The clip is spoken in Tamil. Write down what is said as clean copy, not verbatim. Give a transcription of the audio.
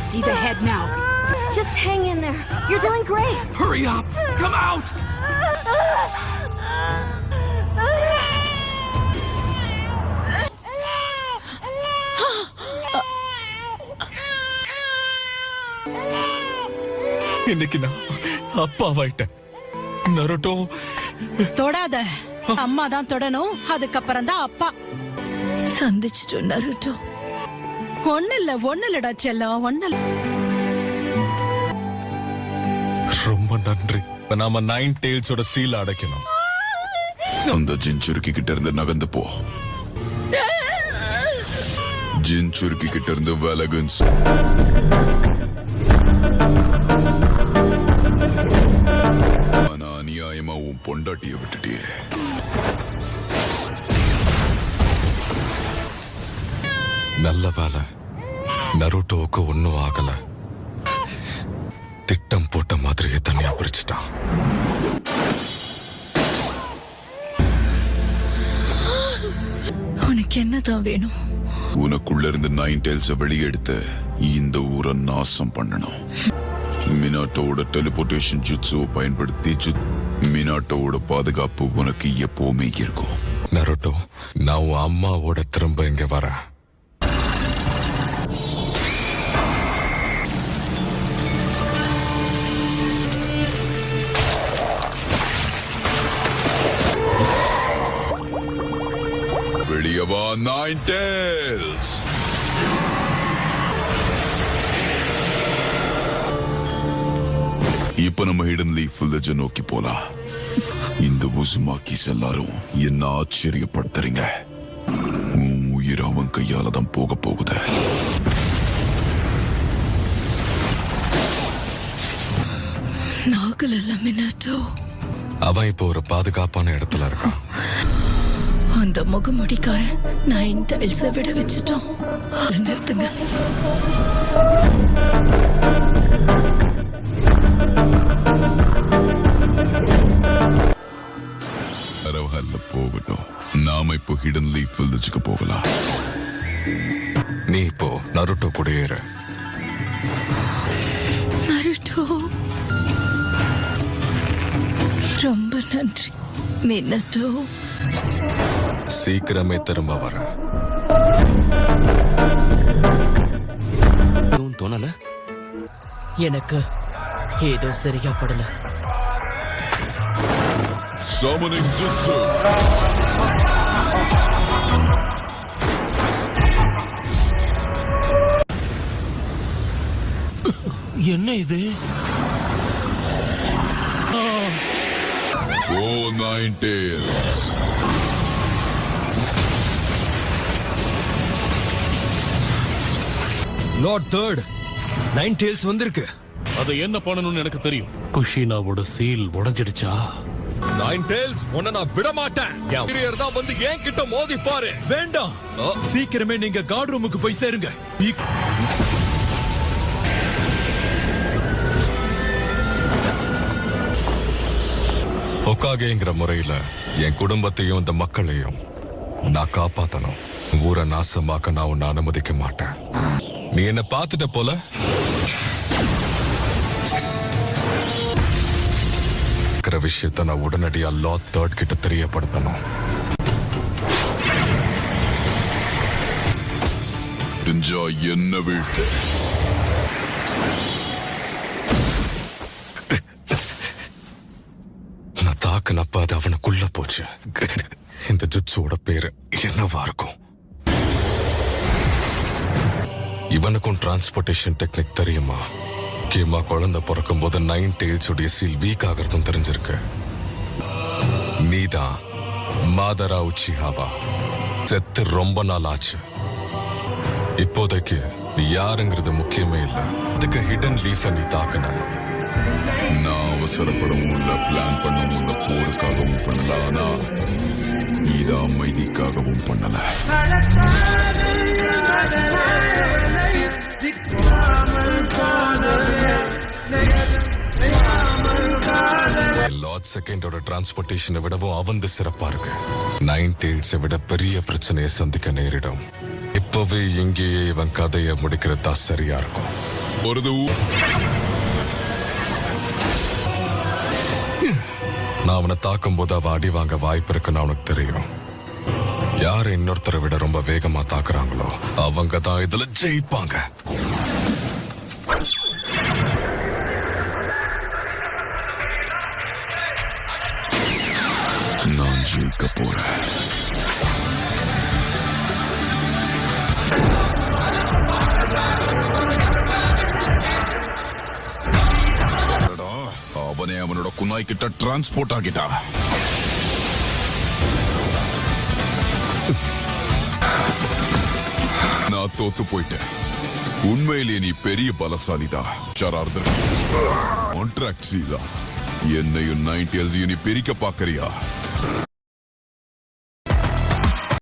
see the head now. Just hang in there. You're doing great. Hurry up! Come out! இன்னைக்கு நான் அப்பாவாயிட்டேன். நருட்டோ தொடாத. அம்மா தான் தொடணும், அதுக்கப்புறம் தான் அப்பா. சந்திச்சிட்டோம் நருட்டோ. ஒண்ணுலடா செல்லம், ஒண்ணுல. ரொம்ப நன்றி. நாம 9 டெய்ல்ஸோட சீல் அடைக்கணும். அந்த ஜின்சுருக்கி கிட்ட இருந்து நகர்ந்து போ. ஜின்சுருக்கி கிட்ட இருந்து விலகுன்னு ஆனா அநியாயமா உன் பொண்டாட்டிய விட்டுட்டியே. நல்ல வேலை, நருட்டோவுக்கு ஒன்னும் ஆகல. திட்டம் போட்ட மாதிரியே தனியா பிரிச்சுட்டான். உனக்கு என்னதான் வேணும்? உனக்குள்ள இருந்து 9 டெய்ல்ஸ வெளியெடுத்து இந்த ஊரை நாசம் பண்ணணும். மினாட்டோட டெலிபோர்டேஷன் ஜுட்ஸுவை பயன்படுத்தி மினாட்டோட பாதுகாப்பு உனக்கு எப்பவுமே இருக்கும். நருட்டோ, நான் உன் அம்மாவோட திரும்ப இங்க வரேன். வெளியவா 9 டெய்ல்ஸ். இப்ப நம்ம ஹிடன் லீஃப் வில்லேஜ் நோக்கி போலாம். இந்த உசுமாக்கிஸ் எல்லாரும் என்ன ஆச்சரியப்படுத்துறீங்க. உன் உயிர் அவன் கையால தான் போக போகுது. நாகல் அல்ல மினாட்டோ. அவன் இப்போ ஒரு பாதுகாப்பான இடத்துல இருக்கான். அந்த முகமுடிக்காரன் 9 டைல்ஸை விட வச்சுட்டோம். நிறுத்துங்க. பரவாயில்ல, போகட்டும். நாம இப்போ ஹிடன் லீஃப் வில்லேஜுக்கு போகலாம். நீ இப்போ நருட்டோ கூட ஏறு. நருட்டோ, ரொம்ப நன்றி மினாட்டோ. சீக்கிரமே திரும்ப வர. தோணல, எனக்கு ஏதோ சரியா படல. Summoning Jutsu. என்ன இது? Oh, 9 tails. Lord third 9 tails வந்திருக்கு. அதை என்ன பண்ணணும்னு எனக்கு தெரியும். குஷினாவோட சீல் உடைஞ்சிடுச்சா? 9 டெய்ல்ஸ் உன்னை நான் விட மாட்டேன். இரியர் தான் வந்து ஏன் கிட்ட மோதி பாரு. வேண்டாம், சீக்கிரமே நீங்க கார்ட் ரூமுக்கு போய் சேருங்க. ஹொக்காகேங்கிற முறையில என் குடும்பத்தையும் இந்த மக்களையும் நான் காப்பாத்தணும். ஊரை நாசமாக்க நான் உன்னை அனுமதிக்க மாட்டேன். நீ என்ன பார்த்துட்ட போல. விஷயத்தை நான் உடனடியா லார்ட் தேர்ட் கிட்ட தெரியப்படுத்தணும். என்ன வீழ்த்து? நான் தாக்குனப்ப அது அவனுக்குள்ள போச்சு. இந்த ஜுட்ஸோட பேரு என்னவா இருக்கும்? இவனுக்கும் டிரான்ஸ்போர்டேஷன் டெக்னிக் தெரியுமா? முக்கியமா குழந்தை பிறக்கும் போது 9 டெய்ல்ஸுடைய சீல் வீக் ஆகிறதும் தெரிஞ்சிருக்கு. நீதான் மாதரா உச்சிஹாவா. செத்து ரொம்ப நாள் ஆச்சு. இப்போதைக்கு நீ யாருங்கிறது முக்கியமே இல்ல. இதுக்கு ஹிடன் லீஃப நீ தாக்குன. நான் அவசரப்படவும் இல்ல, பிளான் பண்ணவும் இல்ல, போருக்காகவும் பண்ணல. ஆனா இது அமைதிக்காகவும் பண்ணல. லார்ட் செகண்டோட டிரான்ஸ்போர்டேஷனை விடவும் அவந்து சிறப்பா இருக்கு. 9 டெய்ல்ஸை விட பெரிய பிரச்சனையை சந்திக்க நேரிடும். இப்பவே இங்கேயே இவன் கதையை முடிக்கிறதா சரியா இருக்கும். ஒரு நான் அவனை தாக்கும் போது அவ அடி வாங்க வாய்ப்பு இருக்குன்னு அவனுக்கு தெரியும். யார் இன்னொருத்தரை விட ரொம்ப வேகமா தாக்குறாங்களோ அவங்க தான் இதுல ஜெயிப்பாங்க. நான் ஜெயிக்க போறேன். அவனே அவனோட குனாய் கிட்ட டிரான்ஸ்போர்ட் ஆகிட்டா. நான் தோத்து போயிட்டேன். உண்மையிலேயே நீ பெரிய பலசாலிதான் ஷரார்தன். கான்ட்ராக்ட் சீதா என்னையும் 9 Tails நீ பிரிக்க பாக்குறியா?